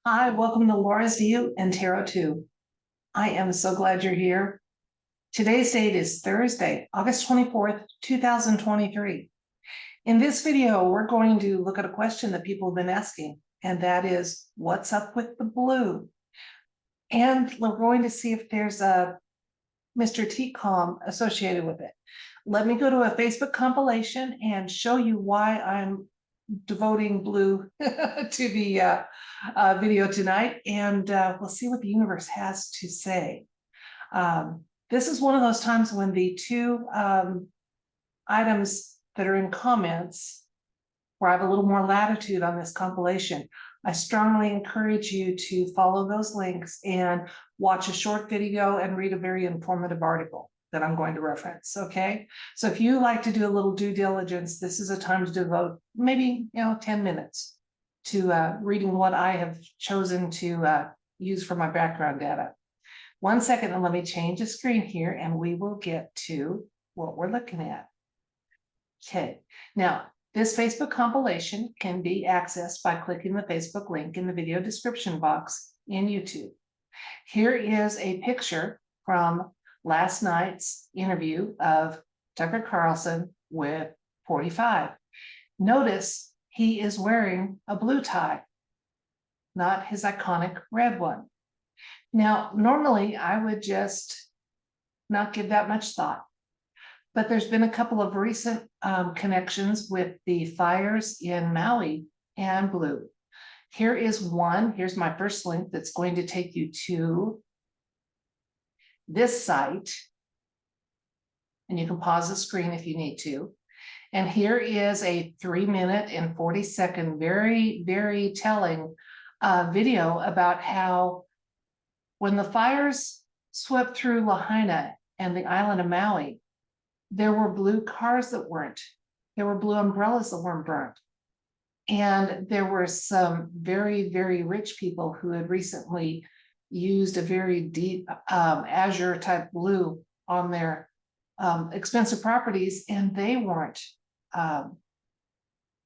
Hi, welcome to Laura's View and Tarot 2. I am so glad you're here. Today's date is Thursday, August 24th, 2023. In this video, we're going to look at a question that people have been asking, and that is, what's up with the blue? And we're going to see if there's a Mr. T-Com associated with it. Let me go to a Facebook compilation and show you why I'm devoting blue to the video tonight, and we'll see what the universe has to say. This is one of those times when the two items that are in comments, where I have a little more latitude on this compilation, I strongly encourage you to follow those links and watch a short video and read a very informative article that I'm going to reference, okay? So if you like to do a little due diligence, this is a time to devote maybe 10 minutes to reading what I have chosen to use for my background data. 1 second, and let me change the screen here, and we will get to what we're looking at. Okay, now this Facebook compilation can be accessed by clicking the Facebook link in the video description box in YouTube. Here is a picture from last night's interview of Tucker Carlson with 45. Notice he is wearing a blue tie, not his iconic red one. Now, normally I would just not give that much thought, but there's been a couple of recent connections with the fires in Maui and blue. Here is one. Here's my first link that's going to take you to this site, and you can pause the screen if you need to. And here is a 3-minute and 40-second, very, very telling video about how when the fires swept through Lahaina and the island of Maui, there were blue cars that weren't. There were blue umbrellas that weren't burnt. And there were some very, very rich people who had recently used a very deep azure type blue on their expensive properties, and they weren't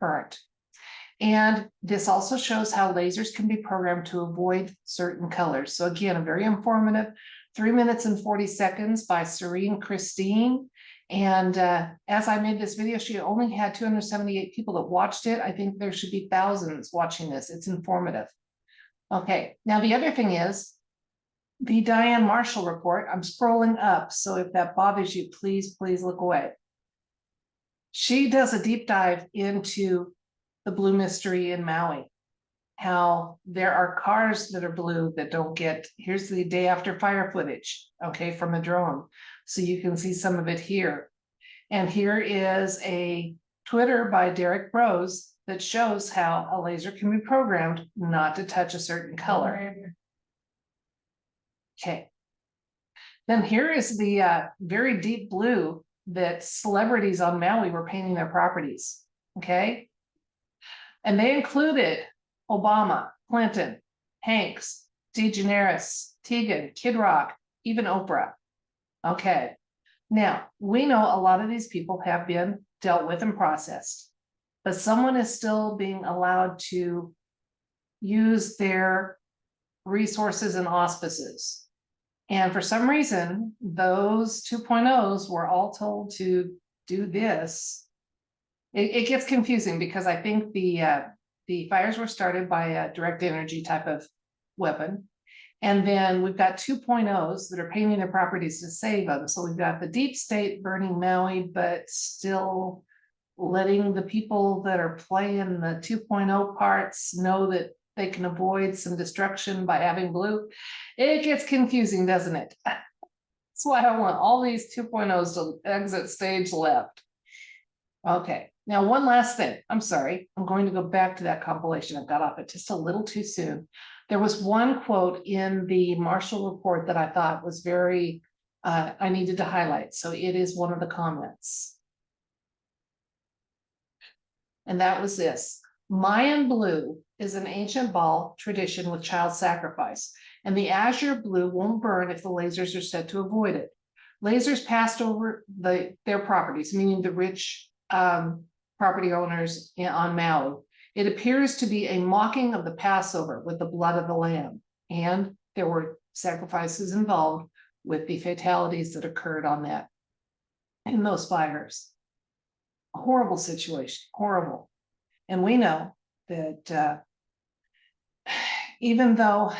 burnt. And this also shows how lasers can be programmed to avoid certain colors. So again, a very informative 3 minutes and 40 seconds by Serene Christine. And as I made this video, she only had 278 people that watched it. I think there should be thousands watching this. It's informative. Okay, now the other thing is the Diane Marshall report. I'm scrolling up, so if that bothers you, please look away. She does a deep dive into the blue mystery in Maui, how there are cars that are blue that don't get, here's the day after fire footage, okay, from a drone. So you can see some of it here. And here is a Twitter by Derek Rose that shows how a laser can be programmed not to touch a certain color. Okay. Then here is the very deep blue that celebrities on Maui were painting their properties, okay? And they included Obama, Clinton, Hanks, DeGeneres, Tegan, Kid Rock, even Oprah. Okay, now we know a lot of these people have been dealt with and processed, but someone is still being allowed to use their resources and auspices. And for some reason, those 2.0s were all told to do this. It gets confusing because I think the fires were started by a direct energy type of weapon. And then we've got 2.0s that are painting their properties to save them. So we've got the deep state burning Maui, but still letting the people that are playing the 2.0 parts know that they can avoid some destruction by having blue. It gets confusing, doesn't it? That's why I want all these 2.0s to exit stage left. Okay, now one last thing. I'm sorry, I'm going to go back to that compilation. I got off it just a little too soon. There was one quote in the Marshall report that I thought was very, I needed to highlight. So it is one of the comments. And that was this: Mayan blue is an ancient Baal tradition with child sacrifice, and the azure blue won't burn if the lasers are set to avoid it. Lasers passed over their properties, meaning the rich property owners on Maui, It appears to be a mocking of the Passover with the blood of the lamb, and there were sacrifices involved with the fatalities that occurred on that in those fires. A horrible situation, horrible. And we know that even though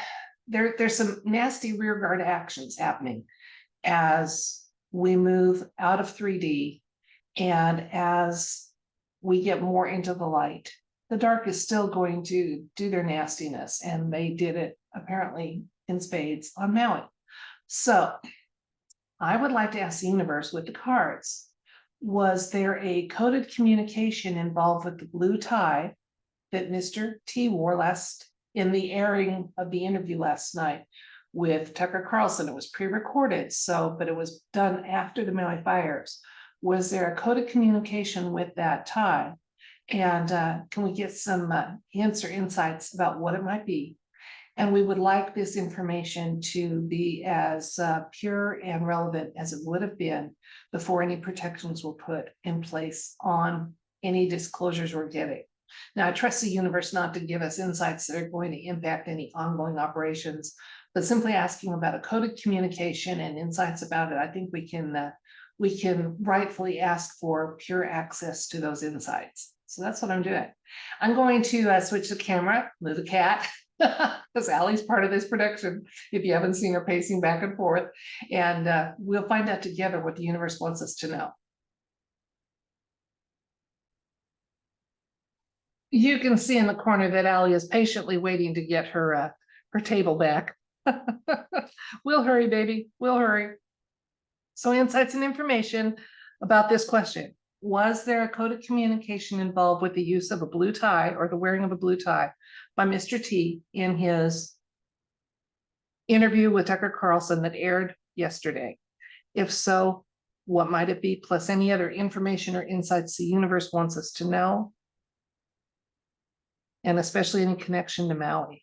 there's some nasty rearguard actions happening as we move out of 3D and as we get more into the light, the dark is still going to do their nastiness, and they did it apparently in spades on Maui. So I would like to ask the universe with the cards, was there a coded communication involved with the blue tie that Mr. T wore in the airing of the interview last night with Tucker Carlson? It was pre-recorded, but it was done after the Maui fires. Was there a coded communication with that tie? And can we get some hints or insights about what it might be? And we would like this information to be as pure and relevant as it would have been before any protections were put in place on any disclosures we're getting. Now, I trust the universe not to give us insights that are going to impact any ongoing operations, but simply asking about a coded communication and insights about it, I think we can rightfully ask for pure access to those insights. So that's what I'm doing. I'm going to switch the camera, move the cat, because Allie's part of this production, if you haven't seen her pacing back and forth, and we'll find out together what the universe wants us to know. You can see in the corner that Allie is patiently waiting to get her table back. We'll hurry, baby. We'll hurry. So insights and information about this question. Was there a coded communication involved with the use of a blue tie or the wearing of a blue tie by Mr. T in his interview with Tucker Carlson that aired yesterday? If so, what might it be? Plus any other information or insights the universe wants us to know, and especially any connection to Maui.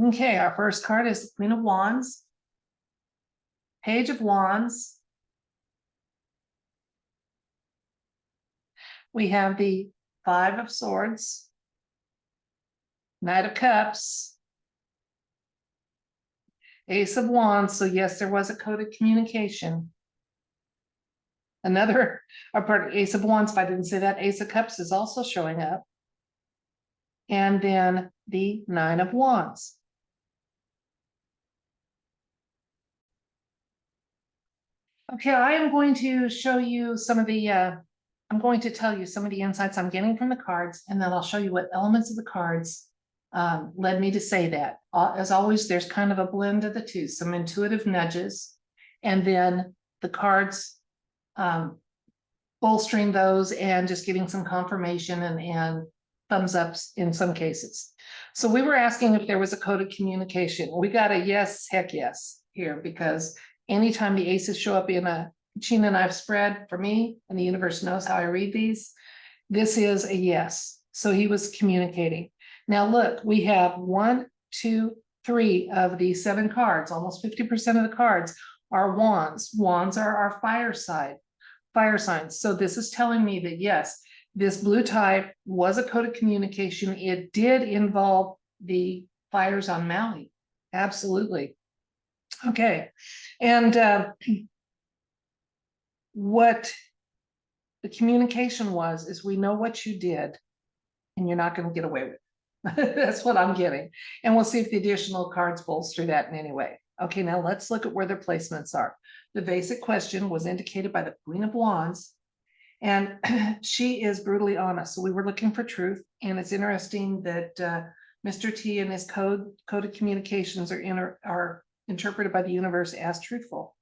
Okay, our first card is the Queen of Wands, Page of Wands. We have the Five of Swords, Knight of Cups, Ace of Wands. So yes, there was a coded communication. Another part of Ace of Wands, if I didn't say that, Ace of Cups is also showing up. And then the Nine of Wands. Okay, I am going to show you some of the, I'm going to tell you some of the insights I'm getting from the cards, and then I'll show you what elements of the cards led me to say that. As always, there's kind of a blend of the two, some intuitive nudges, and then the cards bolstering those and just giving some confirmation and thumbs ups in some cases. So we were asking if there was a coded communication. We got a yes, heck yes here, because anytime the aces show up in a China knife spread for me, and the universe knows how I read these, this is a yes. So he was communicating. Now look, we have 1, 2, 3 of the 7 cards. Almost 50% of the cards are wands. Wands are our fire signs. So this is telling me that yes, this blue tie was a coded communication. It did involve the fires on Maui. Absolutely. Okay. And what the communication was is, we know what you did and you're not going to get away with it. That's what I'm getting. And we'll see if the additional cards bolster that in any way. Okay, now let's look at where their placements are. The basic question was indicated by the Queen of Wands, and she is brutally honest. So we were looking for truth, and it's interesting that Mr. T and his coded communications are interpreted by the universe as truthful.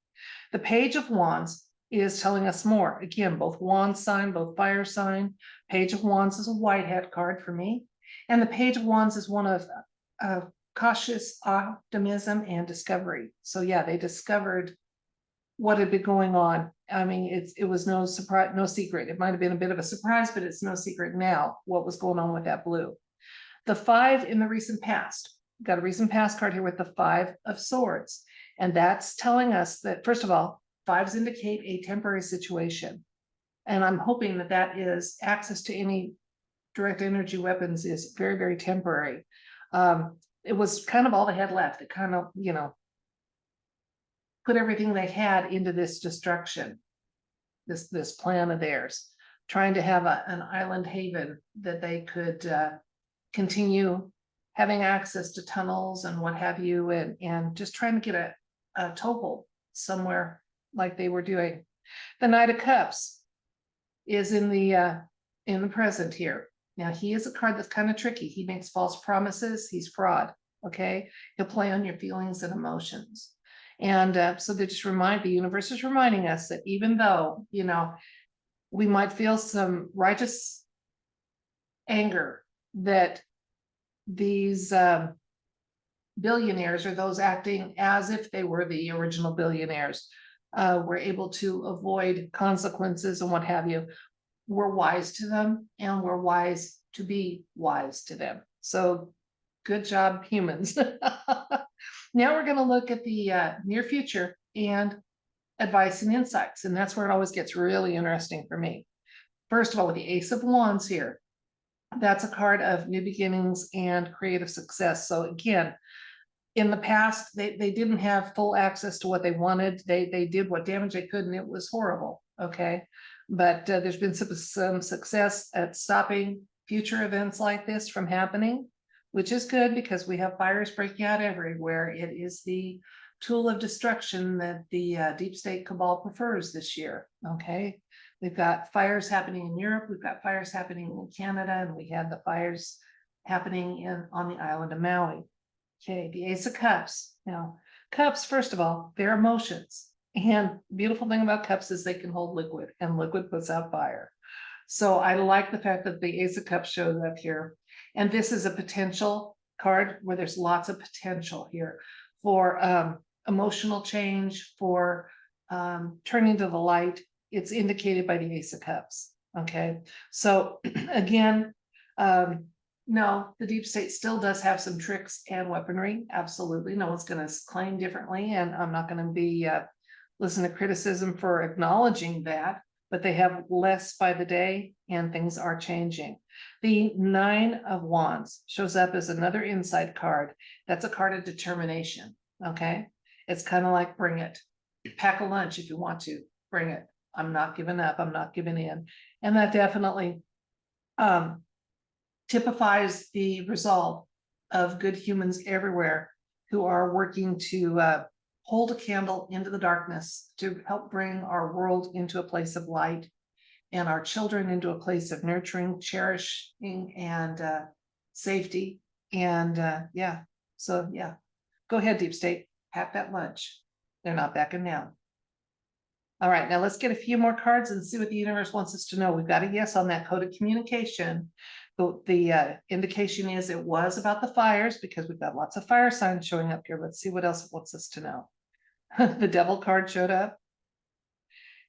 The Page of Wands is telling us more. Again, both Wands sign, both fire sign. Page of Wands is a white hat card for me. And the Page of Wands is one of cautious optimism and discovery. So yeah, they discovered what had been going on. I mean, it was no surprise, no secret. It might have been a bit of a surprise, but it's no secret now what was going on with that blue. The 5 in the recent past. Got a recent past card here with the 5 of Swords. And that's telling us that, first of all, 5s indicate a temporary situation. And I'm hoping that that is access to any direct energy weapons is very, very temporary. It was kind of all they had left. It kind of, put everything they had into this destruction, this plan of theirs, trying to have an island haven that they could continue having access to tunnels and what have you, and just trying to get a toehold somewhere like they were doing. The Knight of Cups is in the present here. Now he is a card that's kind of tricky. He makes false promises. He's fraud. Okay, he'll play on your feelings and emotions. And so they just the universe is reminding us that even though, we might feel some righteous anger that these billionaires, or those acting as if they were the original billionaires, were able to avoid consequences and what have you. We're wise to them, and we're wise to be wise to them. So good job, humans. Now we're going to look at the near future and advice and insights. And that's where it always gets really interesting for me. First of all, with the Ace of Wands here, that's a card of new beginnings and creative success. So again, in the past, they didn't have full access to what they wanted. They did what damage they could, and it was horrible. Okay. But there's been some success at stopping future events like this from happening, which is good because we have fires breaking out everywhere. It is the tool of destruction that the deep state cabal prefers this year. Okay. We've got fires happening in Europe. We've got fires happening in Canada, and we had the fires happening on the island of Maui. Okay, the Ace of Cups. Now, cups, first of all, they're emotions. And the beautiful thing about cups is they can hold liquid, and liquid puts out fire. So I like the fact that the Ace of Cups shows up here. And this is a potential card where there's lots of potential here for emotional change, for turning to the light. It's indicated by the Ace of Cups. Okay, so again, no, the deep state still does have some tricks and weaponry. Absolutely. No one's going to claim differently. And I'm not going to be listen to criticism for acknowledging that, but they have less by the day and things are changing. The 9 of Wands shows up as another insight card. That's a card of determination. Okay. It's kind of like bring it, pack a lunch if you want to, bring it. I'm not giving up. I'm not giving in. And that definitely typifies the resolve of good humans everywhere who are working to hold a candle into the darkness to help bring our world into a place of light and our children into a place of nurturing, cherishing, and safety. And yeah, so yeah, go ahead, deep state, pack that lunch. They're not backing down. All right, now let's get a few more cards and see what the universe wants us to know. We've got a yes on that code of communication. The indication is it was about the fires because we've got lots of fire signs showing up here. Let's see what else it wants us to know. The Devil card showed up.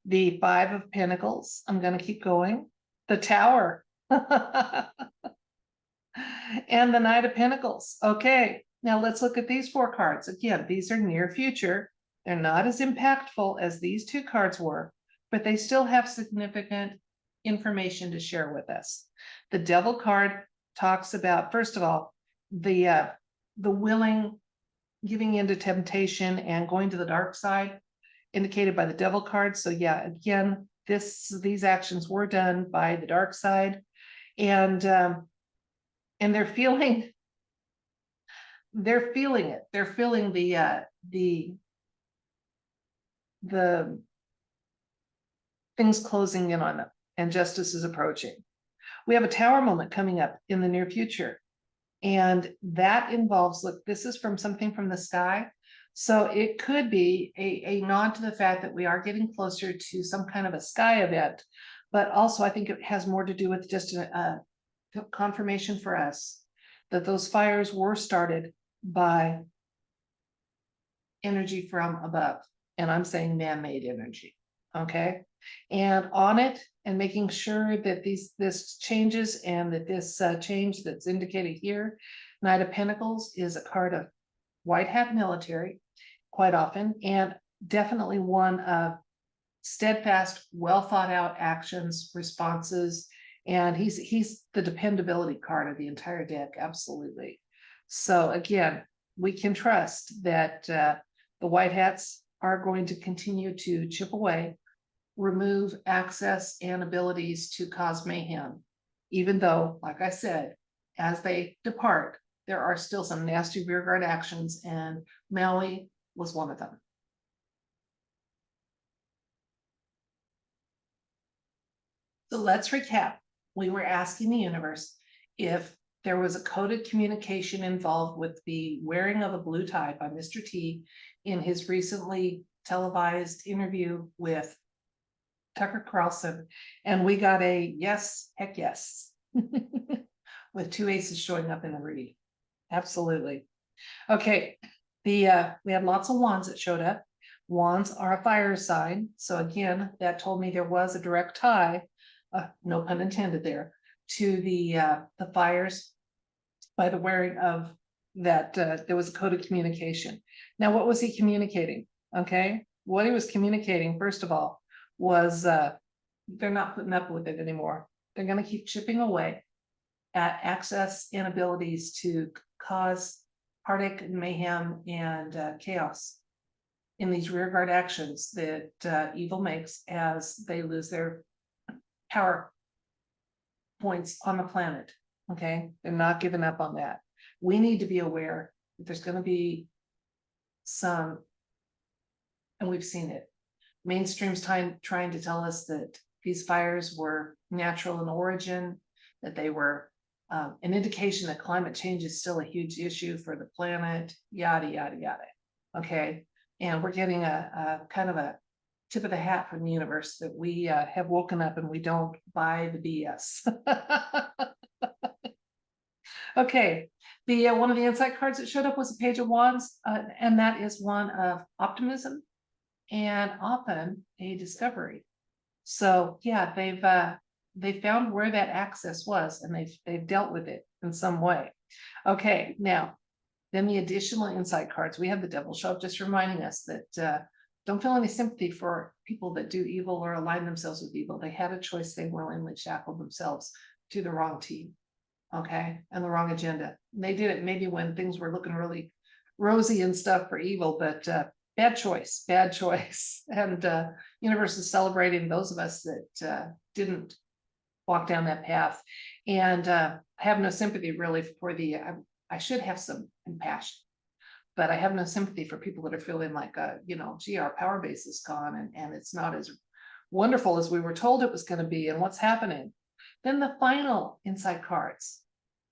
The 5 of Pentacles. I'm going to keep going. The Tower. And the Knight of Pentacles. Okay, now let's look at these 4 cards. Again, these are near future. They're not as impactful as these 2 cards were, but they still have significant information to share with us. The Devil card talks about, first of all, the willing giving into temptation and going to the dark side, indicated by the Devil card. So yeah, again, these actions were done by the dark side, and they're feeling it. They're feeling the things closing in on them, and justice is approaching. We have a Tower moment coming up in the near future, and that involves, look, this is from something from the sky. So it could be a nod to the fact that we are getting closer to some kind of a sky event, but also I think it has more to do with just a confirmation for us that those fires were started by energy from above. and I'm saying man-made energy, okay? And on it, and making sure that this changes, and that this change that's indicated here, Knight of Pentacles, is a card of white hat military, quite often, and definitely one of steadfast, well thought out actions, responses, and he's the dependability card of the entire deck, absolutely. So again, we can trust that the white hats are going to continue to chip away, remove access and abilities to cause mayhem, even though, like I said, as they depart, there are still some nasty rearguard actions, and Maui was one of them. So let's recap. We were asking the universe if there was a coded communication involved with the wearing of a blue tie by Mr. T in his recently televised interview with Tucker Carlson. And we got a yes, heck yes, with 2 aces showing up in the read. Absolutely. Okay. We had lots of wands that showed up. Wands are a fire sign. So again, that told me there was a direct tie, no pun intended there, to the fires by the wearing of that. There was a coded communication. Now, what was he communicating? Okay. What he was communicating, first of all, was they're not putting up with it anymore. They're going to keep chipping away at access and abilities to cause heartache and mayhem and chaos in these rearguard actions that evil makes as they lose their power points on the planet. Okay, they're not giving up on that. We need to be aware that there's going to be some, and we've seen it, mainstream's trying to tell us that these fires were natural in origin, that they were an indication that climate change is still a huge issue for the planet, yada, yada, yada. Okay. And we're getting a kind of a tip of the hat from the universe that we have woken up and we don't buy the BS. Okay. The one of the insight cards that showed up was a Page of Wands, and that is one of optimism and often a discovery. So yeah, they found where that access was, and they've dealt with it in some way. Okay, now then the additional insight cards. We have the Devil show up, just reminding us that don't feel any sympathy for people that do evil or align themselves with evil. They had a choice. They willingly shackled themselves to the wrong team, okay, and the wrong agenda. And they did it maybe when things were looking really rosy and stuff for evil, but bad choice, bad choice. And universe is celebrating those of us that didn't walk down that path. And have no sympathy really for the, I should have some compassion, but I have no sympathy for people that are feeling like, gee, our power base is gone, and it's not as wonderful as we were told it was going to be, and what's happening. Then the final insight cards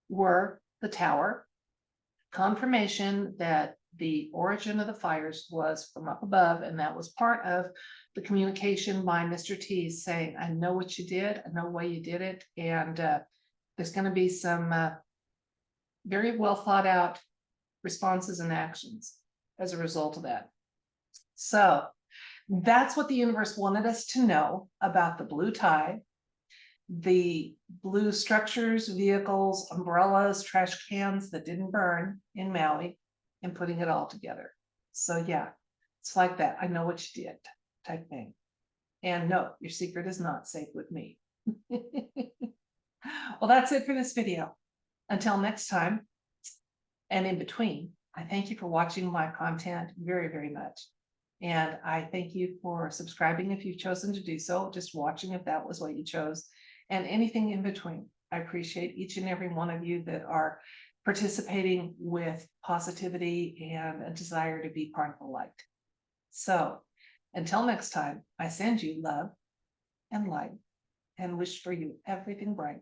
were the Tower, confirmation that the origin of the fires was from up above, and that was part of the communication by Mr. T saying, I know what you did, I know why you did it, and there's going to be some very well thought out responses and actions as a result of that. So that's what the universe wanted us to know about the blue tie, the blue structures, vehicles, umbrellas, trash cans that didn't burn in Maui, and putting it all together. So yeah, it's like that. I know what you did type thing. And no, your secret is not safe with me. Well, that's it for this video. Until next time, and in between, I thank you for watching my content very, very much. And I thank you for subscribing if you've chosen to do so, just watching if that was what you chose, and anything in between. I appreciate each and every one of you that are participating with positivity and a desire to be part of the light. So until next time, I send you love and light and wish for you everything bright.